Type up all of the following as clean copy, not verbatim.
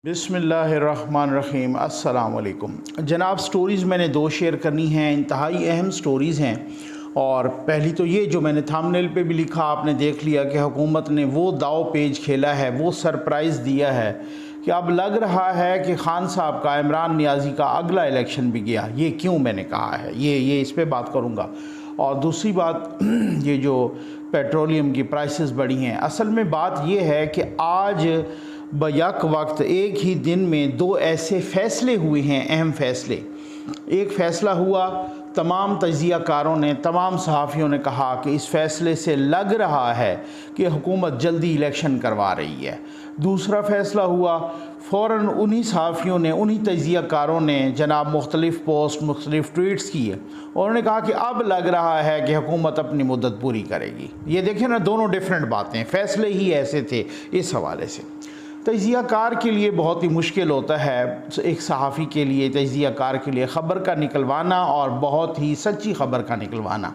बिस्मिल्लाहिर्रहमानिर्रहीम अस्सलाम वालेकुम जनाब। स्टोरीज़ मैंने दो शेयर करनी हैं, इंतहाई अहम स्टोरीज़ हैं। और पहली तो ये जो मैंने थंबनेल पे भी लिखा, आपने देख लिया कि हुकूमत ने वो दाव पेज खेला है, वो सरप्राइज़ दिया है कि अब लग रहा है कि खान साहब का, इमरान नियाज़ी का अगला इलेक्शन भी गया। ये क्यों मैंने कहा है, ये इस पर बात करूँगा। और दूसरी बात ये जो पेट्रोलियम की प्राइसेस बढ़ी हैं, असल में बात ये है कि आज बयक वक्त एक ही दिन में दो ऐसे फ़ैसले हुए हैं, अहम फ़ैसले। एक फ़ैसला हुआ, तमाम तज्ज़ियाकारों ने, तमाम सहाफ़ियों ने कहा कि इस फ़ैसले से लग रहा है कि हुकूमत जल्दी इलेक्शन करवा रही है। दूसरा फ़ैसला हुआ, फ़ौरन उन्हीं सहाफ़ियों ने, उन्हीं तज्ज़ियाकारों ने जनाब मुख्तलिफ़ पोस्ट, मुख्तलिफ़ ट्वीट्स किए और उन्होंने कहा कि अब लग रहा है कि हुकूमत अपनी मुद्दत पूरी करेगी। ये देखें ना, दोनों डिफरेंट बातें, फ़ैसले ही ऐसे थे। इस हवाले से तज्ज़ियाकार के लिए बहुत ही मुश्किल होता है, एक सहाफ़ी के लिए, तज्ज़ियाकार के लिए ख़बर का निकलवाना और बहुत ही सच्ची ख़बर का निकलवाना।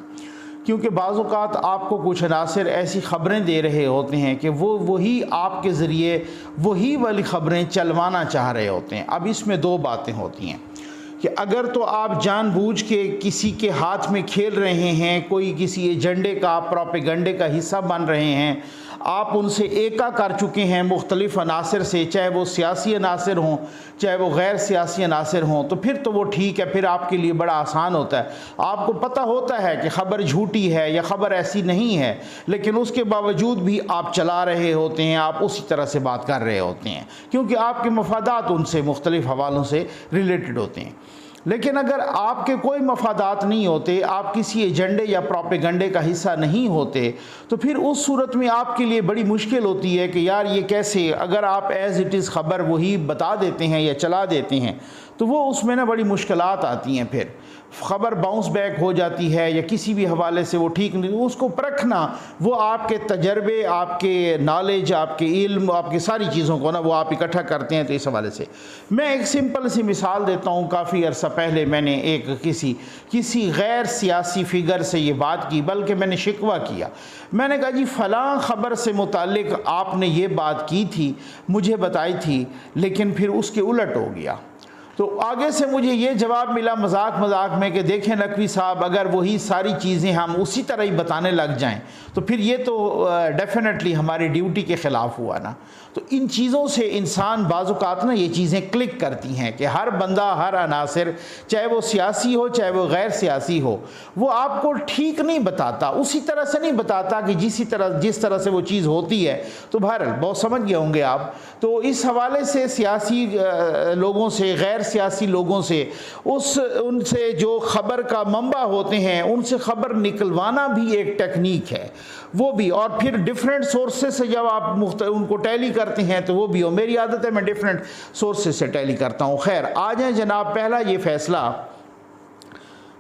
क्योंकि बाज़ औक़ात आपको कुछ अनासिर ऐसी ख़बरें दे रहे होते हैं कि वही आपके ज़रिए वही वाली ख़बरें चलवाना चाह रहे होते हैं। अब इसमें दो बातें होती हैं कि अगर तो आप जानबूझ के किसी के हाथ में खेल रहे हैं, कोई किसी एजेंडे का, प्रोपेगेंडे का हिस्सा बन रहे हैं, आप उनसे एका कर चुके हैं मुख्तलिफ़ अनासिर से, चाहे वो सियासी अनासिर हों, चाहे वो गैर सियासी अनासिर हों, तो फिर तो वो ठीक है, फिर आपके लिए बड़ा आसान होता है। आपको पता होता है कि ख़बर झूठी है या ख़बर ऐसी नहीं है, लेकिन उसके बावजूद भी आप चला रहे होते हैं, आप उसी तरह से बात कर रहे होते हैं, क्योंकि आपके मफादात उनसे मुख्तलिफ़ हवालों से रिलेटेड होते हैं। लेकिन अगर आपके कोई मफादात नहीं होते, आप किसी एजेंडे या प्रोपेगेंडे का हिस्सा नहीं होते, तो फिर उस सूरत में आपके लिए बड़ी मुश्किल होती है कि यार ये कैसे, अगर आप एज़ इट इज़ ख़बर वही बता देते हैं या चला देते हैं, तो वो उसमें ना बड़ी मुश्किलात आती हैं। फिर ख़बर बाउंस बैक हो जाती है या किसी भी हवाले से वो ठीक नहीं, उसको परखना, वो आपके तजर्बे, आपके नॉलेज, आपके इल्म, आपकी सारी चीज़ों को ना वो आप इकट्ठा करते हैं। तो इस हवाले से मैं एक सिंपल सी मिसाल देता हूँ। काफ़ी अर्सा पहले मैंने एक किसी गैर सियासी फ़िगर से ये बात की, बल्कि मैंने शिकवा किया। मैंने कहा जी फ़लाँ ख़बर से मुताल्लिक़ आपने ये बात की थी, मुझे बताई थी, लेकिन फिर उसके उलट हो गया। तो आगे से मुझे ये जवाब मिला मजाक में कि देखें नकवी साहब, अगर वही सारी चीज़ें हम उसी तरह ही बताने लग जाएं तो फिर ये तो डेफिनेटली हमारी ड्यूटी के ख़िलाफ़ हुआ ना। तो इन चीज़ों से इंसान बाज़ औक़ात ना ये चीज़ें क्लिक करती हैं कि हर बंदा, हर अनासिर, चाहे वो सियासी हो चाहे वो गैर सियासी हो, वो आपको ठीक नहीं बताता, उसी तरह से नहीं बताता कि जिस तरह से वो चीज़ होती है। तो बहरहाल बहुत समझ गए होंगे आप। तो इस हवाले से सियासी लोगों से, गैर सियासी लोगों से, उनसे जो ख़बर का मंबा होते हैं, उनसे ख़बर निकलवाना भी एक टेक्निक है, वो भी। और फिर डिफरेंट सोर्सेज से जब आप उनको टैली करते हैं तो वो भी हो। मेरी आदत है, मैं डिफरेंट सोर्सेज से टैली करता हूँ। खैर, आ जाए जनाब, पहला ये फ़ैसला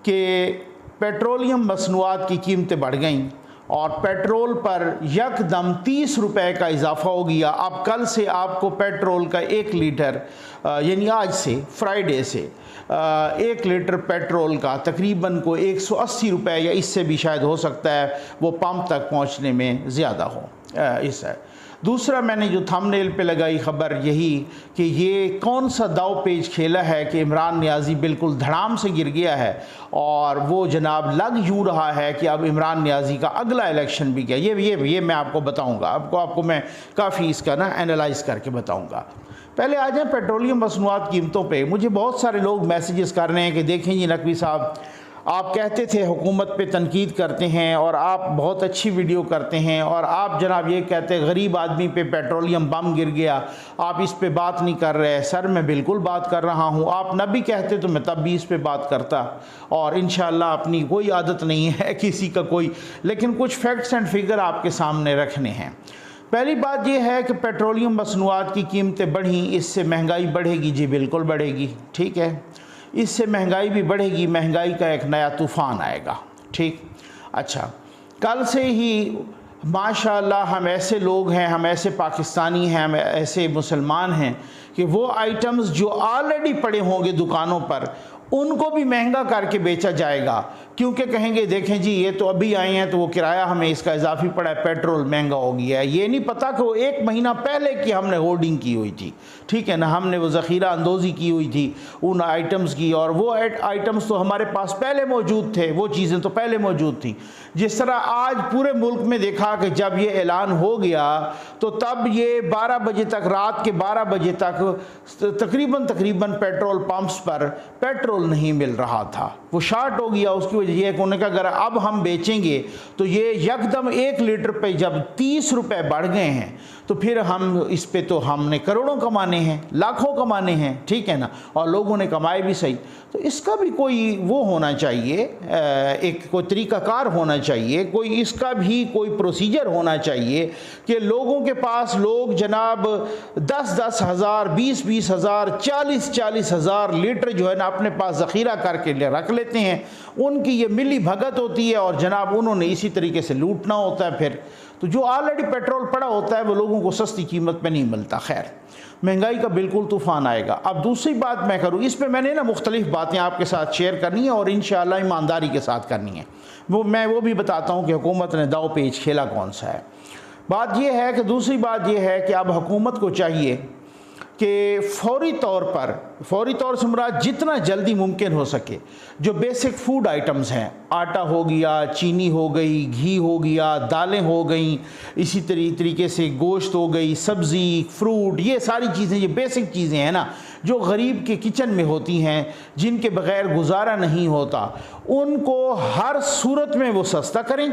कि पेट्रोलियम मसनूआत की कीमतें बढ़ गईं और पेट्रोल पर यकदम 30 रुपए का इजाफ़ा हो गया। अब कल से आपको पेट्रोल का 1 लीटर, यानी आज से, फ्राइडे से, 1 लीटर पेट्रोल का तकरीबन को 180 रुपए या इससे भी शायद हो सकता है वो पंप तक पहुंचने में ज़्यादा हो। इस है। दूसरा, मैंने जो थंबनेल पे लगाई ख़बर यही कि ये कौन सा दाव पेज खेला है कि इमरान नियाज़ी बिल्कुल धड़ाम से गिर गया है और वो जनाब लग यूँ रहा है कि अब इमरान नियाज़ी का अगला इलेक्शन भी गया। ये मैं आपको बताऊँगा, आपको मैं काफ़ी इसका ना एनालाइज़ करके बताऊँगा। पहले आ जाए पेट्रोलियम मसनूआत कीमतों पे। मुझे बहुत सारे लोग मैसेजेस कर रहे हैं कि देखें जी नकवी साहब, आप कहते थे हुकूमत पे तनकीद करते हैं और आप बहुत अच्छी वीडियो करते हैं, और आप जनाब ये कहते हैं गरीब आदमी पे पेट्रोलियम बम गिर गया, आप इस पे बात नहीं कर रहे। सर, मैं बिल्कुल बात कर रहा हूँ। आप न भी कहते तो मैं तब भी इस पे बात करता, और इंशाअल्लाह अपनी कोई आदत नहीं है किसी का कोई, लेकिन कुछ फैक्ट्स एंड फिगर आपके सामने रखने हैं। पहली बात यह है कि पेट्रोलियम मसनूआत की कीमतें बढ़ी, इससे महंगाई बढ़ेगी। जी बिल्कुल बढ़ेगी, ठीक है। इससे महंगाई भी बढ़ेगी, महंगाई का एक नया तूफ़ान आएगा, ठीक। अच्छा, कल से ही माशाअल्लाह हम ऐसे लोग हैं, हम ऐसे पाकिस्तानी हैं, हम ऐसे मुसलमान हैं कि वो आइटम्स जो ऑलरेडी पड़े होंगे दुकानों पर, उनको भी महंगा करके बेचा जाएगा, क्योंकि कहेंगे देखें जी ये तो अभी आए हैं तो वो किराया हमें इसका इजाफी पड़ा है, पेट्रोल महंगा हो गया है। ये नहीं पता कि वो 1 महीना पहले की हमने होर्डिंग की हुई थी, ठीक है ना, हमने वो ज़ख़ीरा अंदोज़ी की हुई थी उन आइटम्स की, और वो आइटम्स तो हमारे पास पहले मौजूद थे, वो चीज़ें तो पहले मौजूद थी। जिस तरह आज पूरे मुल्क में देखा कि जब ये ऐलान हो गया तो तब ये 12 बजे तक, रात के 12 बजे तक तकरीबन पेट्रोल पंप्स पर पेट्रोल नहीं मिल रहा था, वो शार्ट हो गया। उसकी वजह यह है कि उन्होंने कहा अगर अब हम बेचेंगे तो ये यकदम 1 लीटर पे जब 30 रुपए बढ़ गए हैं तो फिर हम इस पे तो हमने करोड़ों कमाने हैं, लाखों कमाने हैं, ठीक है ना, और लोगों ने कमाए भी सही। तो इसका भी कोई वो होना चाहिए, एक कोई तरीक़ाकार होना चाहिए, कोई इसका भी कोई प्रोसीजर होना चाहिए कि लोगों के पास लोग जनाब 10-10 हज़ार, 20-20 हज़ार, 40-40 हज़ार लीटर जो है ना अपने पास ज़ख़ीरा करके रख लेते हैं। उनकी ये मिली भगत होती है और जनाब उन्होंने इसी तरीके से लूटना होता है। फिर तो जो ऑलरेडी पेट्रोल पड़ा होता है वो लोगों को सस्ती कीमत पे नहीं मिलता। खैर, महंगाई का बिल्कुल तूफ़ान आएगा। अब दूसरी बात मैं करूँ, इस पे मैंने ना मुख्तलिफ़ बातें आपके साथ शेयर करनी है और इंशाअल्लाह ईमानदारी के साथ करनी है। मैं वो भी बताता हूँ कि हुकूमत ने दाव पेच खेला कौन सा है। बात यह है कि दूसरी बात यह है कि अब हुकूमत को चाहिए कि फ़ौरी तौर से मुराद जितना जल्दी मुमकिन हो सके जो बेसिक फूड आइटम्स हैं, आटा हो गया, चीनी हो गई, घी हो गया, दालें हो गई, इसी तरीके से गोश्त हो गई, सब्ज़ी, फ्रूट, ये सारी चीज़ें, ये बेसिक चीज़ें हैं ना जो गरीब के किचन में होती हैं, जिनके बग़ैर गुजारा नहीं होता, उनको हर सूरत में वो सस्ता करें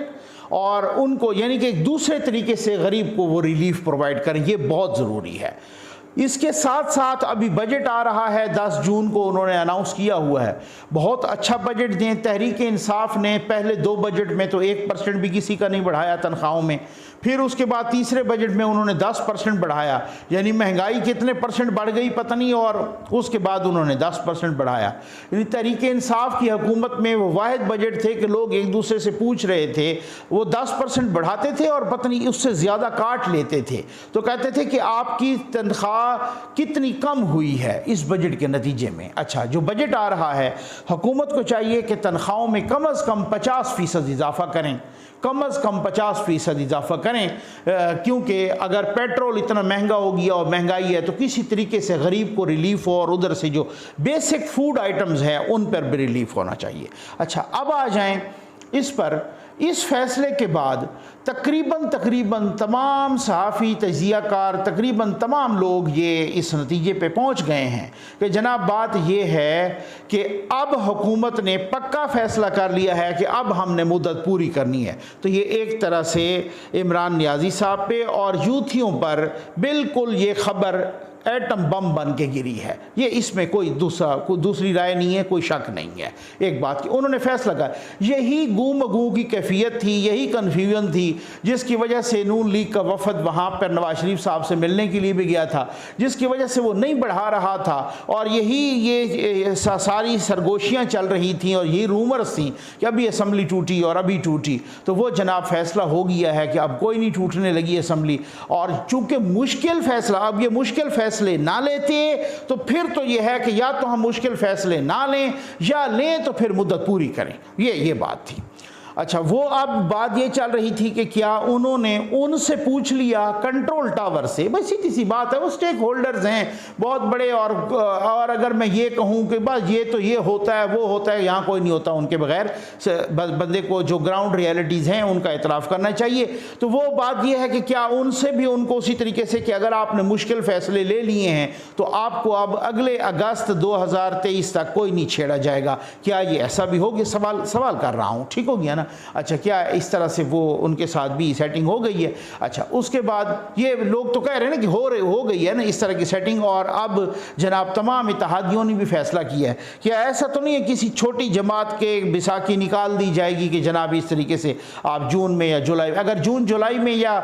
और उनको यानी कि एक दूसरे तरीके से गरीब को वो रिलीफ प्रोवाइड करें। ये बहुत ज़रूरी है। इसके साथ साथ अभी बजट आ रहा है, 10 जून को उन्होंने अनाउंस किया हुआ है। बहुत अच्छा बजट दें। तहरीक इंसाफ ने पहले 2 बजट में तो 1% भी किसी का नहीं बढ़ाया तनख्वाहों में, फिर उसके बाद तीसरे बजट में उन्होंने 10% बढ़ाया, यानी महंगाई कितने परसेंट बढ़ गई पता नहीं, और उसके बाद उन्होंने 10% बढ़ाया। यानी तहरीक इंसाफ की हुकूमत में वो वाहिद बजट थे कि लोग एक दूसरे से पूछ रहे थे, वो 10% बढ़ाते थे और पता नहीं उससे ज़्यादा काट लेते थे, तो कहते थे कि आपकी तनख्वाह कितनी कम हुई है इस बजट के नतीजे में। अच्छा, जो बजट आ रहा है, हुकूमत को चाहिए कि तनख्वाहों में कम अज़ कम 50% इजाफा करें, कम अज़ कम 50% इजाफा करें, क्योंकि अगर पेट्रोल इतना महंगा हो गया और महंगाई है तो किसी तरीके से गरीब को रिलीफ हो और उधर से जो बेसिक फूड आइटम्स हैं उन पर भी रिलीफ होना चाहिए। अच्छा, अब आ जाएं इस पर। इस फैसले के बाद तकरीबन तमाम सहाफ़ी, तजियाकार, तकरीबन तमाम लोग ये इस नतीजे पे पहुंच गए हैं कि जनाब बात ये है कि अब हुकूमत ने पक्का फ़ैसला कर लिया है कि अब हमने मुद्दत पूरी करनी है। तो ये एक तरह से इमरान नियाज़ी साहब पे और यूथियों पर बिल्कुल ये ख़बर एटम बम बन के गिरी है। ये इसमें कोई दूसरी राय नहीं है, कोई शक नहीं है एक बात की। उन्होंने फैसला किया, यही गूमगू की कैफियत थी, यही कन्फ्यूजन थी जिसकी वजह से नून लीग का वफद वहाँ पर नवाज शरीफ साहब से मिलने के लिए भी गया था, जिसकी वजह से वो नहीं बढ़ा रहा था, और यही ये सारी सरगोशियाँ चल रही थी और यही रूमर्स थी कि अभी असम्बली टूटी और अभी टूटी। तो वो जनाब फैसला हो गया है कि अब कोई नहीं टूटने लगी असम्बली, और चूँकि मुश्किल फैसला, अब ये मुश्किल फैसले ना लेते तो फिर तो यह है कि या तो हम मुश्किल फैसले ना लें या लें तो फिर मुद्दत पूरी करें, ये बात थी। अच्छा, वो अब बात ये चल रही थी कि क्या उन्होंने उनसे पूछ लिया कंट्रोल टावर से। भाई सीधी सी बात है, वो स्टेक होल्डर्स हैं बहुत बड़े, और अगर मैं ये कहूँ कि बस ये तो ये होता है वो होता है, यहाँ कोई नहीं होता उनके बगैर, बंदे को जो ग्राउंड रियलिटीज़ हैं उनका इतराफ़ करना चाहिए। तो वो बात ये है कि क्या उनसे भी उनको उसी तरीके से कि अगर आपने मुश्किल फ़ैसले ले लिए हैं तो आपको अब अगले अगस्त 2023 तक कोई नहीं छेड़ा जाएगा, क्या ये ऐसा भी होगी? सवाल कर रहा हूँ, ठीक हो गया ना। अच्छा, क्या इस तरह से वो उनके साथ भी सेटिंग हो गई है? अच्छा, उसके बाद ये लोग तो कह रहे हैं ना कि हो गई है ना इस तरह की सेटिंग, और अब जनाब तमाम इत्तेहादियों ने भी फैसला किया है कि ऐसा तो नहीं है किसी छोटी जमात के बैसाखी निकाल दी जाएगी कि जनाब इस तरीके से आप जून में या जुलाई, अगर जून जुलाई में या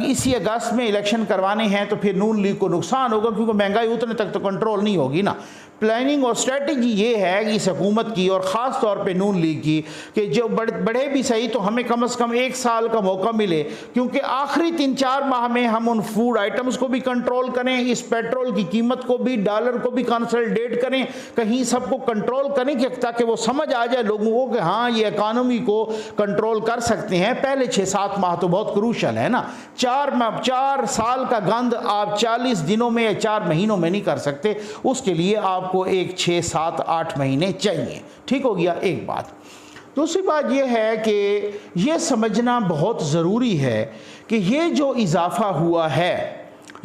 इसी अगस्त में इलेक्शन करवाने हैं तो फिर नून लीग को नुकसान होगा, क्योंकि महंगाई उतने तक तो कंट्रोल नहीं होगी ना। प्लानिंग और स्ट्रेटजी ये है कि इस हुकूमत की और ख़ास तौर पे नून लीग की कि जो बड़े है भी सही तो हमें कम से कम 1 साल का मौका मिले, क्योंकि आखिरी 3-4 माह में हम उन फूड आइटम्स को भी कंट्रोल करें, इस पेट्रोल की कीमत को भी, डॉलर को भी कंसोलिडेट करें, कहीं सबको कंट्रोल करें कि ताकि वो समझ आ जाए लोगों को कि हाँ ये इकानमी को कंट्रोल कर सकते हैं। पहले 6-7 माह तो बहुत क्रूशल है ना। 4 साल का गंद आप 40 दिनों में या 4 महीनों में नहीं कर सकते, उसके लिए आपको एक 6-7-8 महीने चाहिए। ठीक हो गया एक बात। दूसरी बात यह है कि ये समझना बहुत ज़रूरी है कि ये जो इजाफ़ा हुआ है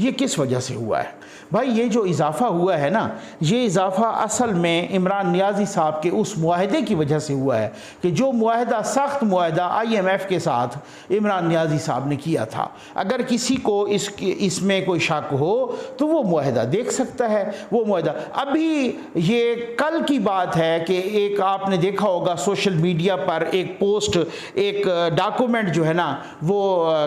ये किस वजह से हुआ है। भाई ये जो इजाफ़ा हुआ है ना, ये इजाफ़ा असल में इमरान नियाज़ी साहब के उस मुआहदे की वजह से हुआ है कि जो मुआहदा, सख्त मुआहदा IMF के साथ इमरान नियाज़ी साहब ने किया था। अगर किसी को इसमें कोई शक हो तो वो मुआहदा देख सकता है। वो मुआहदा अभी ये कल की बात है कि एक आपने देखा होगा सोशल मीडिया पर एक पोस्ट, एक डॉक्यूमेंट जो है ना वो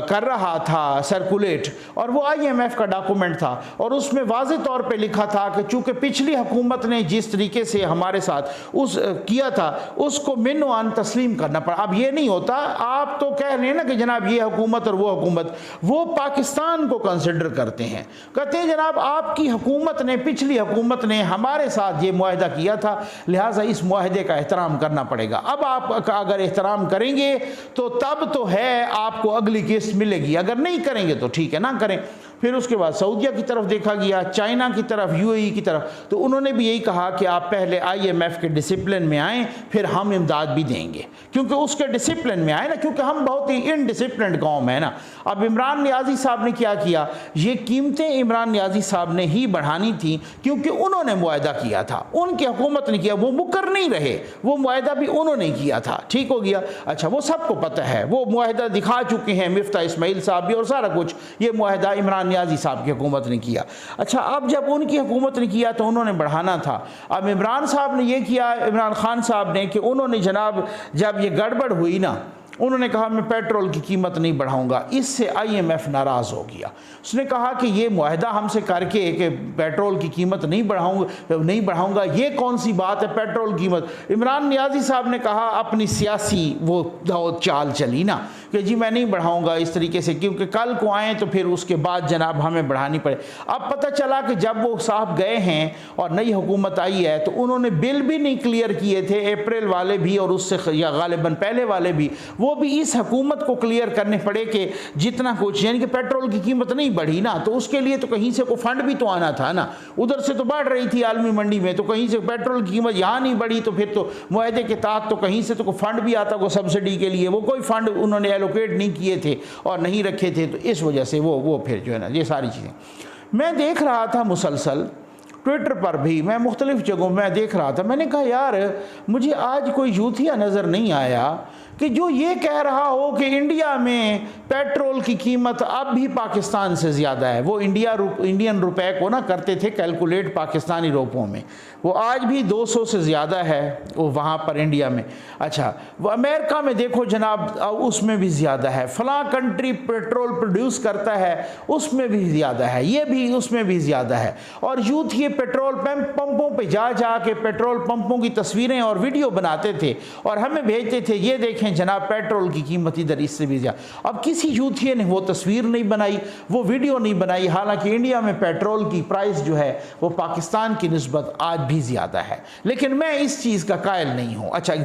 कर रहा था सर्कुलेट, और वो IMF का डॉक्यूमेंट था और उसमें वाज़े तौर पे लिखा था कि चूंकि पिछली हुकूमत ने जिस तरीके से हमारे साथ उस किया था उसको मिनवान तस्लीम करना पड़ा। अब ये नहीं होता, आप तो कह रहे हैं ना कि जनाब ये हुकूमत और वो हुकूमत, वो पाकिस्तान को कंसिडर करते हैं, कहते हैं जनाब आपकी हुकूमत ने, पिछली हुकूमत ने हमारे साथ ये मुआहदा किया था, लिहाजा इस मुआहदे का एहतराम करना पड़ेगा। अब आप अगर एहतराम करेंगे तो तब तो है आपको अगली किस्त मिलेगी, अगर नहीं करेंगे तो ठीक है ना करें। फिर उसके बाद सऊदीया की तरफ देखा गया, चाइना की तरफ, UAE की तरफ, तो उन्होंने भी यही कहा कि आप पहले IMF के डिसिप्लिन में आएँ फिर हम इमदाद भी देंगे, क्योंकि उसके डिसिप्लिन में आए ना, क्योंकि हम बहुत ही इनडिसिप्लिन कौम है ना। अब इमरान नियाज़ी साहब ने क्या किया, ये कीमतें इमरान नियाज़ी साहब ने ही बढ़ानी थी क्योंकि उन्होंने मुआहदा किया था, उनकी हुकूमत ने किया, वो मुकर नहीं रहे, वो मुआहदा भी उन्होंने किया था। ठीक हो गया। अच्छा, वो सबको पता है, वो मुआहदा दिखा चुके हैं मिफ्ता इस्माइल साहब भी, और सारा कुछ ये मुआहदा इमरान नियाज़ी साहब की हुकूमत ने किया। अच्छा, अब जब उनकी हुकूमत ने किया तो उन्होंने बढ़ाना था। अब इमरान साहब ने ये किया, इमरान खान साहब ने, कि उन्होंने जनाब जब ये गड़बड़ हुई ना, उन्होंने कहा मैं पेट्रोल की कीमत नहीं बढ़ाऊंगा। इससे IMF नाराज़ हो गया। उसने कहा कि ये मुआहदा हमसे करके कि पेट्रोल की कीमत नहीं बढ़ाऊंगा, ये कौन सी बात है पेट्रोल की कीमत। इमरान नियाज़ी साहब ने कहा, अपनी सियासी वो चाल चली ना कि जी मैं नहीं बढ़ाऊंगा इस तरीके से, क्योंकि कल को आए तो फिर उसके बाद जनाब हमें बढ़ानी पड़े। अब पता चला कि जब वो साहब गए हैं और नई हुकूमत आई है तो उन्होंने बिल भी नहीं क्लियर किए थे, अप्रैल वाले भी और उससे या गालिबन पहले वाले भी, वो भी इस हुकूमत को क्लियर करने पड़े कि जितना कुछ, यानी कि पेट्रोल की कीमत नहीं बढ़ी ना, तो उसके लिए तो कहीं से कोई फंड भी तो आना था ना। उधर से तो बढ़ रही थी आलमी मंडी में, तो कहीं से पेट्रोल की कीमत यहाँ नहीं बढ़ी, तो फिर तो मुआहदे के तहत तो कहीं से तो कोई फंड भी आता को सब्सिडी के लिए, वो कोई फंड उन्होंने एलोकेट नहीं किए थे और नहीं रखे थे, तो इस वजह से वो फिर जो है ना ये सारी चीज़ें मैं देख रहा था मुसलसल ट्विटर पर भी, मैं मुख्तलिफ़ जगहों में देख रहा था। मैंने कहा यार मुझे आज कोई यूथिया नज़र नहीं आया कि जो ये कह रहा हो कि इंडिया में पेट्रोल की कीमत अब भी पाकिस्तान से ज़्यादा है। वो इंडियन रुपए को ना करते थे कैलकुलेट पाकिस्तानी रुपयों में, वो आज भी 200 से ज़्यादा है वो वहाँ पर इंडिया में। अच्छा, वो अमेरिका में देखो जनाब उसमें भी ज़्यादा है, फ़लाँ कंट्री पेट्रोल प्रोड्यूस करता है उसमें भी ज़्यादा है, ये भी उसमें भी ज़्यादा है। और यूथ ये पेट्रोल पंपों पे जा के पेट्रोल पंपों की तस्वीरें और वीडियो बनाते थे और हमें भेजते थे, ये देखें जनाब पेट्रोल की कीमत इधर इससे भी ज़्यादा। अब किसी यूथिये ने वो तस्वीर नहीं बनाई, वो वीडियो नहीं बनाई, हालांकि इंडिया में पेट्रोल की प्राइस जो है वो पाकिस्तान की निस्बत आज भी ज़्यादा है, लेकिन मैं इस चीज़ का कायल नहीं हूँ। अच्छा,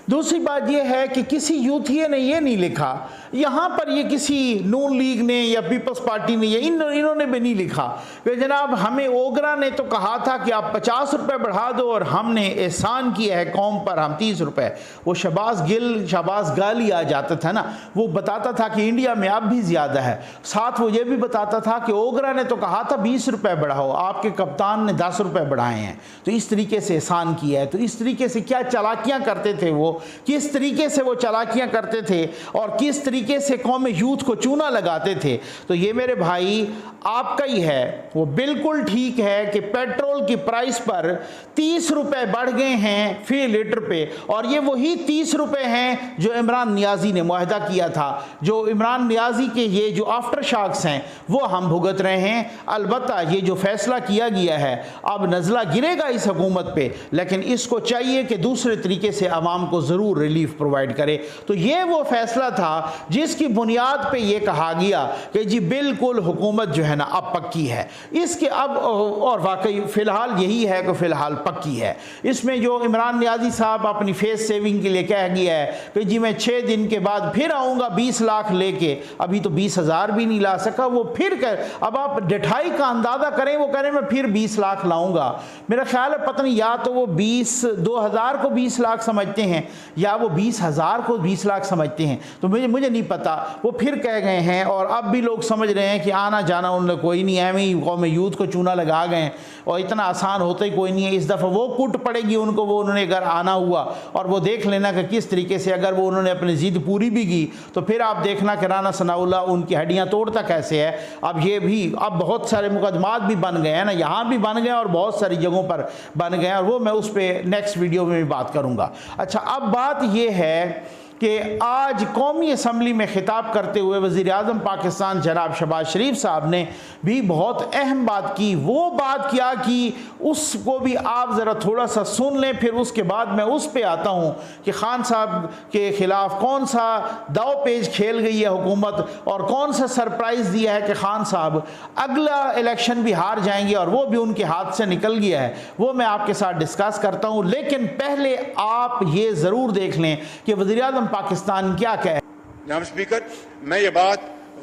दूसरी बात यह है कि किसी यूथिये ने यह नहीं लिखा, यहाँ पर ये किसी नून लीग ने या पीपल्स पार्टी ने इन्होंने भी नहीं लिखा कि जनाब हमें ओगरा ने तो कहा था कि आप 50 रुपये बढ़ा दो और हमने एहसान किया है कौम पर, हम 30 रुपये। वो शहबाज गाली आ जाता था ना, वो बताता था कि इंडिया में अब भी ज़्यादा है। साथ वो ये भी बताता था कि ओगरा ने तो कहा था 20 रुपये बढ़ाओ, आपके कप्तान ने 10 रुपये बढ़ाए हैं, तो इस तरीके से एहसान किया है। तो इस तरीके से क्या चालाकियाँ करते थे वो, किस तरीके से वो चालाकियाँ करते थे और किस तरीके से कौम यूथ को चूना लगाते थे। तो ये मेरे भाई आपका ही है, वो बिल्कुल ठीक है कि पेट्रोल की प्राइस पर 30 रुपये बढ़ गए हैं फी लीटर पे, और ये वही 30 रुपये हैं जो इमरान नियाज़ी ने मुआहदा किया था। जो इमरान नियाज़ी के ये जो आफ्टर शॉक्स हैं वो हम भुगत रहे हैं। अलबत्ता ये जो फैसला किया गया है अब नज़ला गिरेगा इस हुकूमत पे, लेकिन इसको चाहिए कि दूसरे तरीके से आवाम को ज़रूर रिलीफ प्रोवाइड करे। तो ये वो फैसला था जिसकी बुनियाद पे ये कहा गया कि जी बिल्कुल हुकूमत जो है ना अब पक्की है इसके अब, और वाकई फ़िलहाल यही है कि फ़िलहाल पक्की है। इसमें जो इमरान नियाज़ी साहब अपनी फेस सेविंग के लिए कह गया है कि जी मैं 6 दिन के बाद फिर आऊँगा 20 लाख लेके, अभी तो 20,000 भी नहीं ला सका वो फिर कर, अब आप डिठाई का अंदाज़ा करें, वो करें मैं फिर 20 लाख लाऊँगा। मेरा ख्याल है पता नहीं या तो वो 2000 को 20 लाख समझते हैं या वो 20,000 को 20 लाख समझते हैं, तो मुझे नहीं पता। वो फिर कह गए हैं और अब भी लोग समझ रहे हैं कि आना जाना उन्होंने कोई नहीं है, ही कौम यूथ को चूना लगा गए और इतना आसान होता ही कोई नहीं है। इस दफ़ा वो कुट पड़ेगी उनको, वो उन्होंने अगर आना हुआ, और वो देख लेना कि किस तरीके से अगर वो उन्होंने अपनी ज़िद पूरी भी की तो फिर आप देखना कि राना सनाउल्लाह उनकी हड्डियाँ तोड़ता कैसे है। अब ये भी अब बहुत सारे मुकदमात भी बन गए हैं ना, यहाँ भी बन गए और बहुत सारी जगहों पर बन गए हैं, और वो मैं उस पर नेक्स्ट वीडियो में भी बात करूँगा। अच्छा, अब बात ये है कि आज कौमी असम्बली में खिताब करते हुए वज़ीर-ए-आज़म पाकिस्तान जनाब शहबाज शरीफ साहब ने भी बहुत अहम बात की। वो बात क्या की उसको भी आप ज़रा थोड़ा सा सुन लें, फिर उसके बाद मैं उस पे आता हूँ कि खान साहब के ख़िलाफ़ कौन सा दाव पेज खेल गई है हुकूमत और कौन सा सरप्राइज़ दिया है कि खान साहब अगला इलेक्शन भी हार जाएंगे और वो भी उनके हाथ से निकल गया है। वो मैं आपके साथ डिस्कस करता हूँ, लेकिन पहले आप ये ज़रूर देख लें कि वज़ीर-ए-आज़म पाकिस्तान क्या कहे। जनाब स्पीकर, मैं ये बात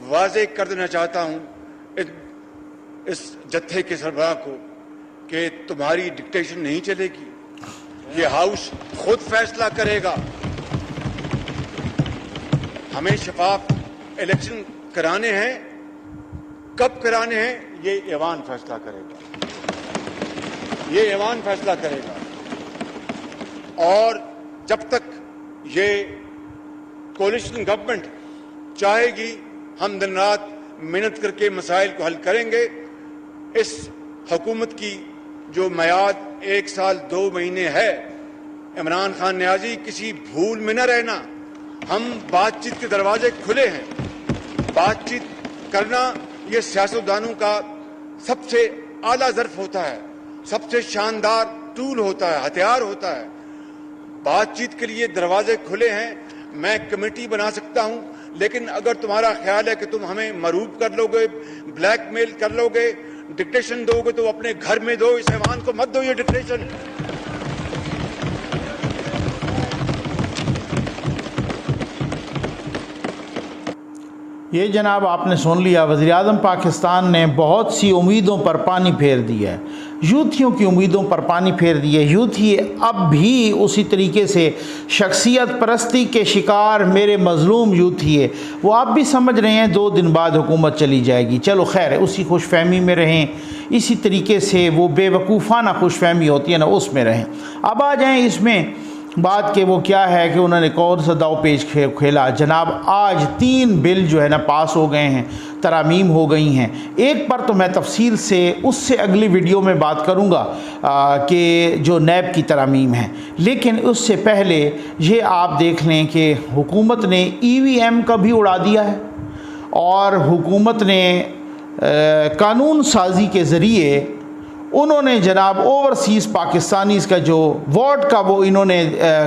वाज़ेह कर देना चाहता हूँ इस जत्थे के सरबराह को कि तुम्हारी डिक्टेशन नहीं चलेगी, ये हाउस खुद फैसला करेगा। हमें शफाफ इलेक्शन कराने हैं, कब कराने हैं ये ऐवान फैसला करेगा, ये ऐवान फैसला करेगा। और जब तक ये कोलिशन गवर्नमेंट चाहेगी हम दिन रात मेहनत करके मसाइल को हल करेंगे। इस हुकूमत की जो मियाद 1 साल 2 महीने है, इमरान खान नियाज़ी किसी भूल में न रहना। हम बातचीत के दरवाजे खुले हैं, बातचीत करना ये सियासतदानों का सबसे आला ज़र्फ होता है, सबसे शानदार टूल होता है, हथियार होता है। बातचीत के लिए दरवाजे खुले हैं। मैं कमेटी बना सकता हूं, लेकिन अगर तुम्हारा ख्याल है कि तुम हमें मरूब कर लोगे, ब्लैकमेल कर लोगे, डिक्टेशन दोगे, तो अपने घर में दो, इस ऐवान को मत दो ये डिक्टेशन। ये जनाब आपने सुन लिया, वज़ीर-ए-आज़म पाकिस्तान ने बहुत सी उम्मीदों पर पानी फेर दिया है, यूथियों की उम्मीदों पर पानी फेर दिए। यूथी अब भी उसी तरीके से शख्सियत परस्ती के शिकार मेरे मज़लूम यूथी है, वो आप भी समझ रहे हैं 2 दिन बाद हुकूमत चली जाएगी। चलो खैर है, उसी खुशफहमी में रहें, इसी तरीके से वो बेवकूफ़ाना खुशफहमी होती है ना, उसमें रहें। अब आ जाएँ इसमें बात के वो क्या है कि उन्होंने कौन सा दाव पेच खेला। जनाब आज 3 बिल जो है ना पास हो गए हैं, तरामीम हो गई हैं। एक पर तो मैं तफसील से उससे अगली वीडियो में बात करूंगा कि जो नैब की तरामीम है, लेकिन उससे पहले ये आप देख लें कि हुकूमत ने EVM का भी उड़ा दिया है और हुकूमत ने कानून साजी के ज़रिए उन्होंने जनाब ओवरसीज़ पाकिस्तानीज़ का जो वोट का वो इन्होंने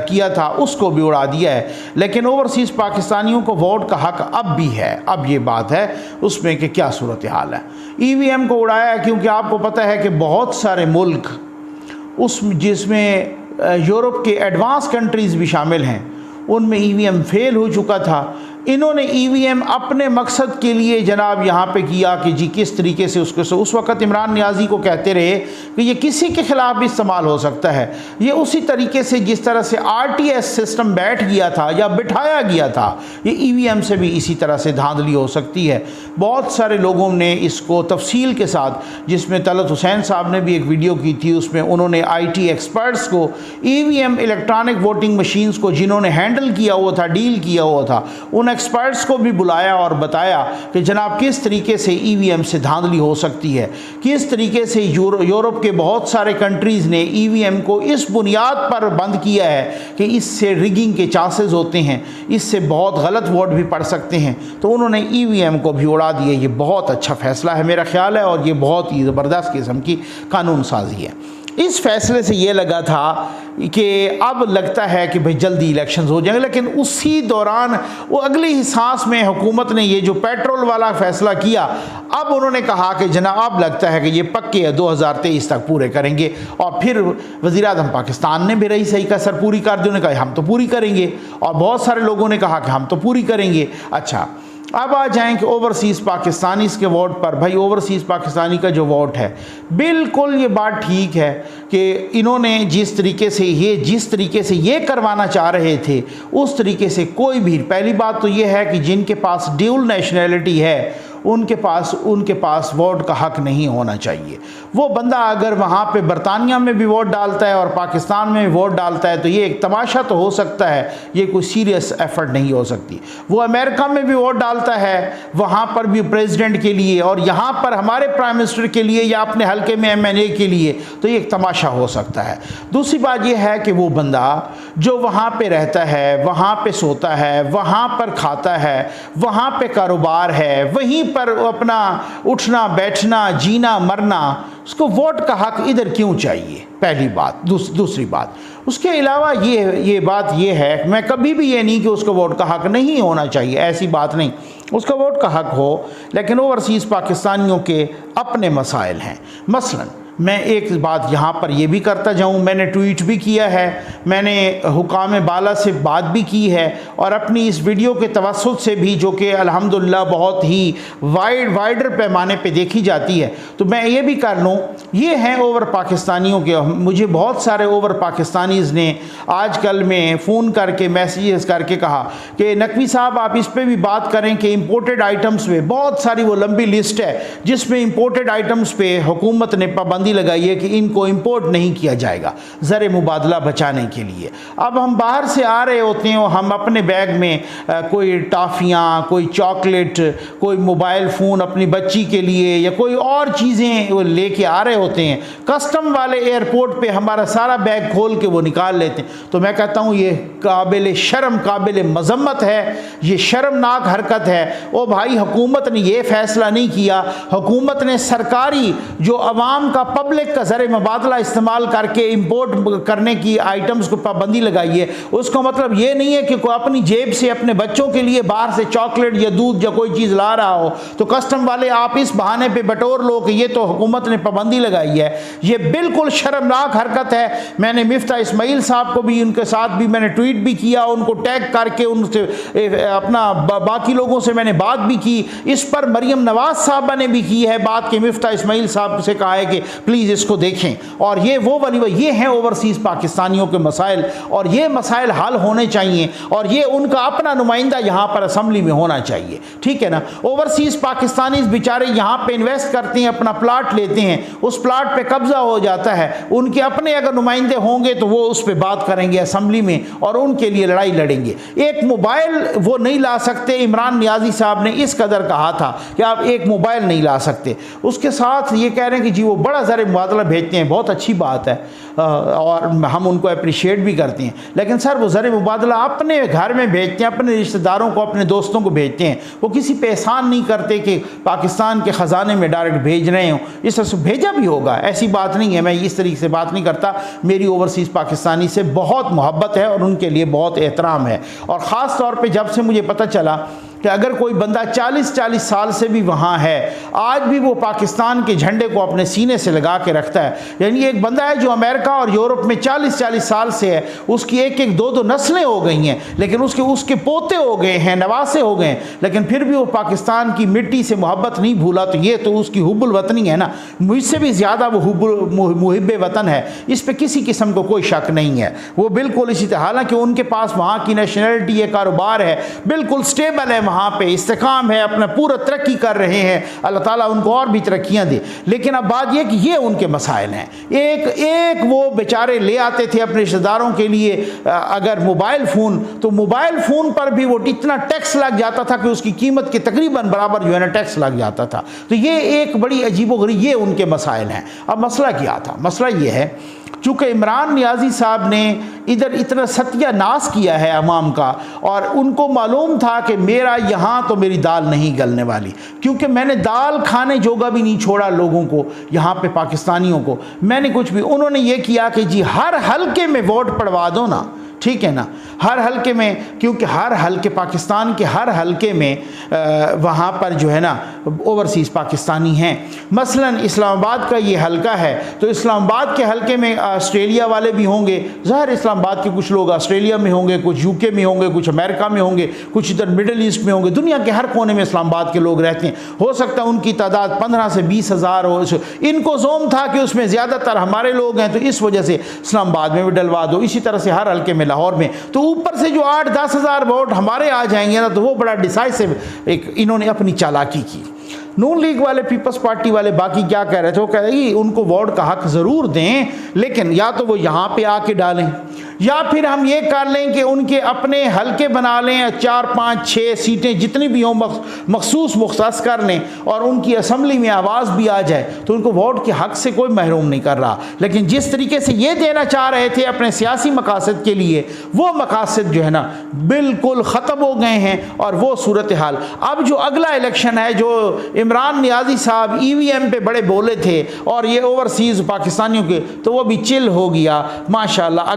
किया था उसको भी उड़ा दिया है। लेकिन ओवरसीज़ पाकिस्तानियों को वोट का हक़ अब भी है। अब ये बात है उसमें कि क्या सूरत हाल है। EVM को उड़ाया है क्योंकि आपको पता है कि बहुत सारे मुल्क उस जिसमें यूरोप के एडवांस कंट्रीज़ भी शामिल हैं, उनमें EVM फेल हो चुका था। इन्होंने EVM अपने मकसद के लिए जनाब यहाँ पे किया कि जी किस तरीके से उसको, उस वक़्त इमरान नियाज़ी को कहते रहे कि ये किसी के ख़िलाफ़ भी इस्तेमाल हो सकता है। ये उसी तरीके से जिस तरह से RTS सिस्टम बैठ गया था या बिठाया गया था, ये EVM से भी इसी तरह से धांधली हो सकती है। बहुत सारे लोगों ने इसको तफसील के साथ, जिसमें तलत हुसैन साहब ने भी एक वीडियो की थी, उसमें उन्होंने IT एक्सपर्ट्स को EVM इलेक्ट्रॉनिक वोटिंग मशीन्स को जिन्होंने हैंडल किया हुआ था, डील किया हुआ था, उन एक्सपर्ट्स को भी बुलाया और बताया कि जनाब किस तरीके से EVM से धांधली हो सकती है, किस तरीके से यूरोप के बहुत सारे कंट्रीज़ ने EVM को इस बुनियाद पर बंद किया है कि इससे रिगिंग के चांसेस होते हैं, इससे बहुत गलत वोट भी पड़ सकते हैं। तो उन्होंने EVM को भी उड़ा दिया। ये बहुत अच्छा फ़ैसला है मेरा ख्याल है और ये बहुत ही ज़बरदस्त किस्म की कानून साजी है। इस फैसले से ये लगा था कि अब लगता है कि भाई जल्दी इलेक्शंस हो जाएंगे, लेकिन उसी दौरान वो अगली ही सांस में हुकूमत ने ये जो पेट्रोल वाला फैसला किया, अब उन्होंने कहा कि जनाब लगता है कि ये पक्के 2023 तक पूरे करेंगे। और फिर वज़ीर-ए-आज़म पाकिस्तान ने भी रही सही का सर पूरी कर दी, उन्होंने कहा हम तो पूरी करेंगे, और बहुत सारे लोगों ने कहा कि हम तो पूरी करेंगे। अच्छा, अब आ जाएं कि ओवरसीज़ पाकिस्तानीज़ के वोट पर। भाई ओवरसीज़ पाकिस्तानी का जो वोट है, बिल्कुल ये बात ठीक है कि इन्होंने जिस तरीके से ये करवाना चाह रहे थे उस तरीके से कोई भी, पहली बात तो ये है कि जिनके पास ड्यूल नेशनैलिटी है उनके पास वोट का हक नहीं होना चाहिए। वो बंदा अगर वहाँ पे बरतानिया में भी वोट डालता है और पाकिस्तान में भी वोट डालता है तो ये एक तमाशा तो हो सकता है, ये कोई सीरियस एफर्ट नहीं हो सकती। वो अमेरिका में भी वोट डालता है, वहाँ पर भी प्रेसिडेंट के लिए, और यहाँ पर हमारे प्राइम मिनिस्टर के लिए या अपने हल्के में MNA के लिए, तो ये एक तमाशा हो सकता है। दूसरी बात ये है कि वो बंदा जो वहाँ पर रहता है, वहाँ पर सोता है, वहाँ पर खाता है, वहाँ पर कारोबार है, वहीं पर अपना उठना बैठना जीना मरना, उसको वोट का हक इधर क्यों चाहिए, पहली बात। दूसरी बात उसके अलावा ये बात ये है, मैं कभी भी ये नहीं कि उसको वोट का हक नहीं होना चाहिए, ऐसी बात नहीं, उसका वोट का हक हो, लेकिन ओवरसीज़ पाकिस्तानियों के अपने मसाइल हैं। मसलन मैं एक बात यहाँ पर ये भी करता जाऊँ, मैंने ट्वीट भी किया है, मैंने हुकाम बाला से बात भी की है, और अपनी इस वीडियो के तवस्सुत से भी, जो कि अल्हम्दुलिल्लाह बहुत ही वाइडर पैमाने पे देखी जाती है, तो मैं ये भी कर लूँ। ये हैं ओवर पाकिस्तानियों के, मुझे बहुत सारे ओवर पाकिस्तानीज़ ने आजकल में फ़ोन करके मैसेजेस करके कहा कि नकवी साहब आप इस पर भी बात करें कि इम्पोर्टेड आइटम्स पे, बहुत सारी वो लंबी लिस्ट है जिसमें इम्पोर्टेड आइटम्स पे हुकूमत ने पाबंदी लगाई है कि इनको इंपोर्ट नहीं किया जाएगा ज़र मुबादला बचाने के लिए। अब हम बाहर से आ रहे होते हैं और हम अपने बैग में कोई टॉफ़ियाँ, कोई चॉकलेट, कोई मोबाइल फ़ोन अपनी बच्ची के लिए या कोई और चीज़ें लेके आ रहे होते हैं। कस्टम वाले एयरपोर्ट पे हमारा सारा बैग खोल के वो निकाल लेते हैं। तो मैं कहता हूँ ये काबिल शर्म, काबिल मज़म्मत है, ये शर्मनाक हरकत है। ओ भाई, हुकूमत ने ये फ़ैसला नहीं किया, हुकूमत ने सरकारी जो अवाम का पब्लिक का ज़र मुबादला इस्तेमाल करके इंपोर्ट करने की आइटम्स को पाबंदी लगाई है। उसका मतलब ये नहीं है कि कोई अपनी जेब से अपने बच्चों के लिए बाहर से चॉकलेट या दूध या कोई चीज़ ला रहा हो तो कस्टम वाले आप इस बहाने पे बटोर लो कि ये तो हुकूमत ने पाबंदी लगाई है। ये बिल्कुल शर्मनाक हरकत है। मैंने मिफ्ता इस्माइल साहब को भी, उनके साथ भी मैंने ट्वीट भी किया, उनको टैग करके उनसे अपना बाकी लोगों से मैंने बात भी की। इस पर मरियम नवाज साहबा ने भी की है बात कि मिफ्ता इस्माइल साहब से कहा है कि प्लीज़ इसको देखें। और ये वो वाली ये हैं ओवरसीज़ पाकिस्तानियों के मसाइल, और ये मसाइल हल होने चाहिए, और ये उनका अपना नुमाइंदा यहाँ पर असम्बली में होना चाहिए, ठीक है ना। ओवरसीज़ पाकिस्तानी बेचारे यहाँ पे इन्वेस्ट करते हैं, अपना प्लाट लेते हैं, उस प्लाट पे कब्जा हो जाता है, उनके अपने अगर नुमाइंदे होंगे तो वो उस पर बात करेंगे असम्बली में और उनके लिए लड़ाई लड़ेंगे। एक मोबाइल वो नहीं ला सकते। इमरान नियाज़ी साहब ने इस कदर कहा था कि आप एक मोबाइल नहीं ला सकते। उसके साथ ये कह रहे हैं कि जी वो बड़ा ज़र मुबादला भेजते हैं, बहुत अच्छी बात है और हम उनको अप्रिशिएट भी करते हैं, लेकिन सर वो ज़र मुबादला अपने घर में भेजते हैं, अपने रिश्तेदारों को, अपने दोस्तों को भेजते हैं। वो किसी पे एहसान नहीं करते कि पाकिस्तान के ख़जाने में डायरेक्ट भेज रहे हो। इस तरह से भेजा भी होगा, ऐसी बात नहीं है, मैं इस तरीके से बात नहीं करता। मेरी ओवरसीज़ पाकिस्तानी से बहुत मोहब्बत है और उनके लिए बहुत एहतराम है। और ख़ास तौर पर जब से मुझे पता चला कि अगर कोई बंदा 40-40 साल से भी वहाँ है, आज भी वो पाकिस्तान के झंडे को अपने सीने से लगा के रखता है। यानी एक बंदा है जो अमेरिका और यूरोप में 40-40 साल से है, उसकी एक 2 नस्लें हो गई हैं, लेकिन उसके पोते हो गए हैं, नवासे हो गए हैं, लेकिन फिर भी वो पाकिस्तान की मिट्टी से मोहब्बत नहीं भूला। तो ये तो उसकी हुब्बुल वतनी है ना, मुझसे भी ज़्यादा वो मुहिब्बे वतन है, इस पर किसी किस्म को कोई शक नहीं है। वो बिल्कुल इसी तरह, हालांकि उनके पास वहाँ की नेशनलिटी है, कारोबार है, बिल्कुल स्टेबल है, वहाँ पे इस्तेकाम है, अपना पूरा तरक्की कर रहे हैं, अल्लाह ताला उनको और भी तरक्कियाँ दे। लेकिन अब बात यह कि ये उनके मसाइल हैं। एक वो बेचारे ले आते थे अपने रिश्तेदारों के लिए अगर मोबाइल फ़ोन, तो मोबाइल फ़ोन पर भी वो इतना टैक्स लग जाता था कि उसकी कीमत के तकरीबन बराबर जो है ना टैक्स लग जाता था। तो ये एक बड़ी अजीबोगरीब ये उनके मसाइल हैं। अब मसला क्या था? मसला ये है चूँकि इमरान नियाज़ी साहब ने इधर इतना सत्यानाश किया है अवाम का, और उनको मालूम था कि मेरा यहाँ तो मेरी दाल नहीं गलने वाली, क्योंकि मैंने दाल खाने जोगा भी नहीं छोड़ा लोगों को, यहाँ पे पाकिस्तानियों को मैंने कुछ भी। उन्होंने ये किया कि जी हर हलके में वोट पड़वा दो ना, ठीक है ना, हर हलके में, क्योंकि हर हलके पाकिस्तान के हर हलके में वहाँ पर जो है ना ओवरसीज़ पाकिस्तानी हैं। मसलन इस्लामाबाद का ये हलका है, तो इस्लामाबाद के हलके में ऑस्ट्रेलिया वाले भी होंगे, ज़ाहिर इस्लामाबाद के कुछ लोग ऑस्ट्रेलिया में होंगे, कुछ यूके में होंगे, कुछ अमेरिका में होंगे, कुछ इधर मिडल ईस्ट में होंगे, दुनिया के हर कोने में इस्लामाबाद के लोग रहते हैं। हो सकता है उनकी तादाद 15 से 20 हज़ार हो। इनको जोम था कि उसमें ज़्यादातर हमारे लोग हैं, तो इस वजह से इस्लामाबाद में भी डलवा दो। इसी तरह से हर हलके में, लाहौर में, तो ऊपर से जो 8-10 हज़ार वोट हमारे आ जाएंगे ना, तो वो बड़ा डिसाइसिव एक इन्होंने अपनी चालाकी की। नून लीग वाले, पीपल्स पार्टी वाले बाकी क्या कह रहे थे, वो कह रहे हैं उनको वोट का हक ज़रूर दें, लेकिन या तो वो यहाँ पे आके डालें, या फिर हम ये कर लें कि उनके अपने हलके बना लें, 4, 5, 6 सीटें जितनी भी हों मखसूस मुख्तस कर लें, और उनकी असम्बली में आवाज़ भी आ जाए, तो उनको वोट के हक से कोई महरूम नहीं कर रहा। लेकिन जिस तरीके से ये देना चाह रहे थे अपने सियासी मकासद के लिए, वो मकासद जो है ना बिल्कुल ख़त्म हो गए हैं। और वो सूरत हाल, अब जो अगला इलेक्शन है, जो इमरान नियाज़ी साहब EVM पे बड़े बोले थे, और ये ओवरसीज़ पाकिस्तानियों के, तो वो भी चिल हो गया माशाल्लाह।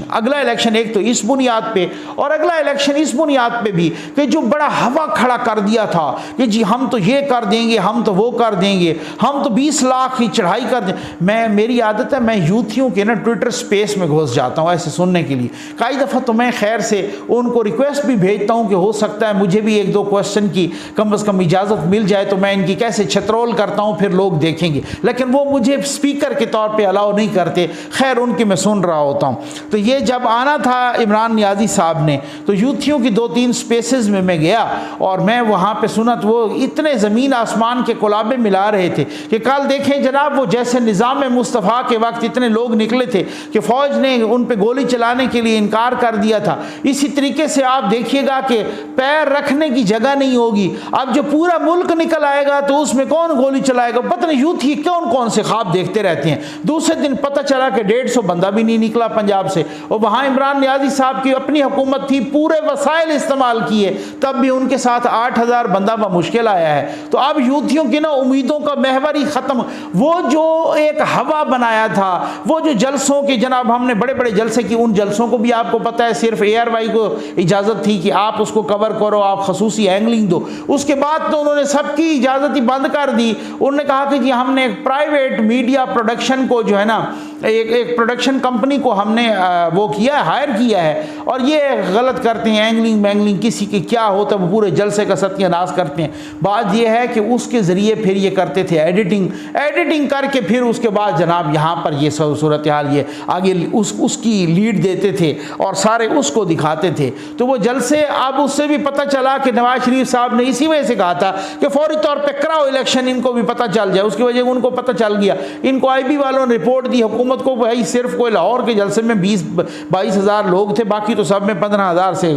अगला इलेक्शन एक तो इस बुनियाद पे, और अगला इलेक्शन इस बुनियाद पे भी कि जो बड़ा हवा खड़ा कर दिया था कि जी हम तो ये कर देंगे, हम तो वो कर देंगे, हम तो 20 लाख की चढ़ाई कर दें। मेरी आदत है, मैं यूथियों के ना ट्विटर स्पेस में घुस जाता हूँ ऐसे सुनने के लिए। कई दफ़ा तो मैं खैर से उनको रिक्वेस्ट भी भेजता हूँ कि हो सकता है मुझे भी 1-2 क्वेश्चन की कम अज़ कम इजाज़त मिल जाए, तो मैं इनकी कैसे छत्रोल करता हूँ, फिर लोग देखेंगे। लेकिन वो मुझे स्पीकर के तौर पर अलाउ नहीं करते। खैर उनकी मैं सुन रहा होता हूँ। तो ये जब आना था इमरान नियाज़ी साहब ने, तो यूथियों की 2-3 स्पेसेस में मैं गया, और मैं वहाँ पे सुना, तो वो इतने ज़मीन आसमान के कुलाबे मिला रहे थे कि कल देखें जनाब, वो जैसे निज़ाम मुस्तफ़ा के वक्त इतने लोग निकले थे कि फ़ौज ने उन पे गोली चलाने के लिए इनकार कर दिया था, इसी तरीके से आप देखिएगा कि पैर रखने की जगह नहीं होगी। अब जो पूरा मुल्क निकल आएगा तो उसमें कौन गोली चलाएगा? पता नहीं यूथी कौन से ख्वाब देखते रहते हैं। दूसरे दिन पता चला कि 150 बंदा भी नहीं निकला पंजाब से, और वहाँ इमरान नियाज़ी साहब की अपनी हुकूमत थी, पूरे वसाइल इस्तेमाल किए, तब भी उनके साथ 8,000 बंदा मुश्किल आया है। तो अब यूथियों की ना उम्मीदों का महवर ही ख़त्म। वो जो एक हवा बनाया था, वो जो जलसों के, जनाब हमने बड़े बड़े जलसे की, उन जलसों को भी आपको पता है सिर्फ ARY को इजाज़त थी कि आप उसको कवर करो, आप खसूसी एंगलिंग दो। उसके बाद तो उन्होंने सबकी इजाज़त ही बंद कर दी। उन्होंने कहा कि जी हमने एक प्राइवेट मीडिया प्रोडक्शन को जो है ना, एक प्रोडक्शन कंपनी को हमने वो किया है, हायर किया है, और ये गलत करते हैं, एंगलिंग मैंगलिंग किसी के क्या होता है वो पूरे जलसे का सत्यानाश करते हैं। बात यह है कि उसके ज़रिए फिर ये करते थे एडिटिंग करके, फिर उसके बाद जनाब यहाँ पर ये सूरत हाल, ये आगे उसकी लीड देते थे और सारे उसको दिखाते थे। तो वो जलसे, अब उससे भी पता चला कि नवाज शरीफ साहब ने इसी वजह से कहा था कि फौरी तौर पर कराओ इलेक्शन, इनको भी पता चल जाए। उसकी वजह उनको पता चल गया। इनको IB वालों ने रिपोर्ट दी हुकूमत को, भाई सिर्फ कोई लाहौर के जलसे में 20-22 हज़ार लोग थे, बाकी तो सब में 15,000 से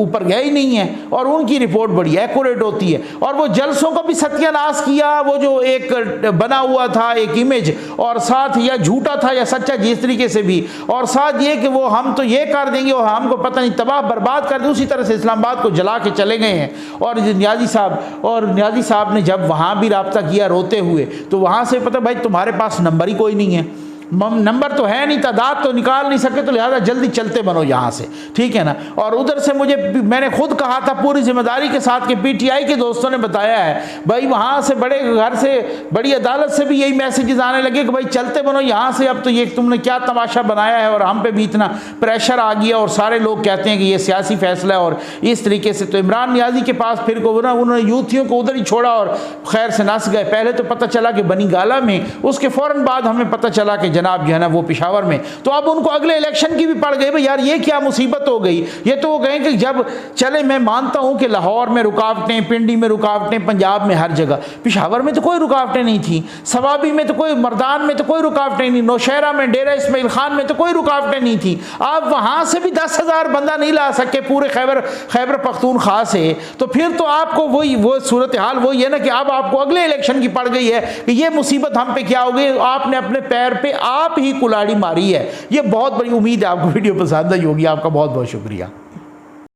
ऊपर गए ही नहीं है, और उनकी रिपोर्ट बड़ी एक्यूरेट होती है। और वो जलसों का भी सत्यानाश किया, वो जो एक बना हुआ था एक इमेज, और साथ या झूठा था या सच्चा, जिस तरीके से भी, और साथ ये कि वो हम तो ये कर देंगे और हमको पता नहीं तबाह बर्बाद कर दें, उसी तरह से इस्लामाबाद को जला के चले गए हैं। और नियाज़ी साहब ने जब वहाँ भी रब्ता किया रोते हुए, तो वहाँ से पता भाई तुम्हारे पास नंबर ही कोई नहीं है, नंबर तो है नहीं, तादाद तो निकाल नहीं सके, तो लिहाजा जल्दी चलते बनो यहाँ से, ठीक है ना। और उधर से मैंने खुद कहा था पूरी जिम्मेदारी के साथ कि PTI के दोस्तों ने बताया है, भाई वहाँ से बड़े घर से, बड़ी अदालत से भी यही मैसेजेस आने लगे कि भाई चलते बनो यहाँ से, अब तो ये तुमने क्या तमाशा बनाया है, और हम पे भी इतना प्रेशर आ गया, और सारे लोग कहते हैं कि ये सियासी फैसला है, और इस तरीके से। तो इमरान नियाज़ी के पास फिर को ना उन्होंने यूथियों को उधर ही छोड़ा और खैर से नस गए। पहले तो पता चला कि बनी गाला में, उसके फ़ौरन बाद हमें पता चला कि जनाब जो है ना वो पेशावर में। तो अब उनको अगले इलेक्शन की भी पड़ गई, भाई यार ये क्या मुसीबत हो गई। ये तो वो कहें कि जब चले, मैं मानता हूं कि लाहौर में रुकावटें, पिंडी में रुकावटें, पंजाब में हर जगह, पेशावर में तो कोई रुकावटें नहीं थी, सवाबी में तो कोई, मर्दान में तो कोई रुकावटें नहीं, नौशहरा में, डेरा इस्माइल खान में तो कोई रुकावटें नहीं थी। आप वहां से भी 10,000 बंदा नहीं ला सके पूरे खैबर पख्तूनख्वा से, तो फिर तो आपको वो सूरत हाल वही है ना कि अब आपको अगले इलेक्शन की पड़ गई है कि ये मुसीबत हम पे क्या हो गई। आपने अपने पैर पे आप ही कुल्हाड़ी मारी है। ये बहुत बड़ी उम्मीद है आपको वीडियो पसंद आई होगी। आपका बहुत बहुत शुक्रिया।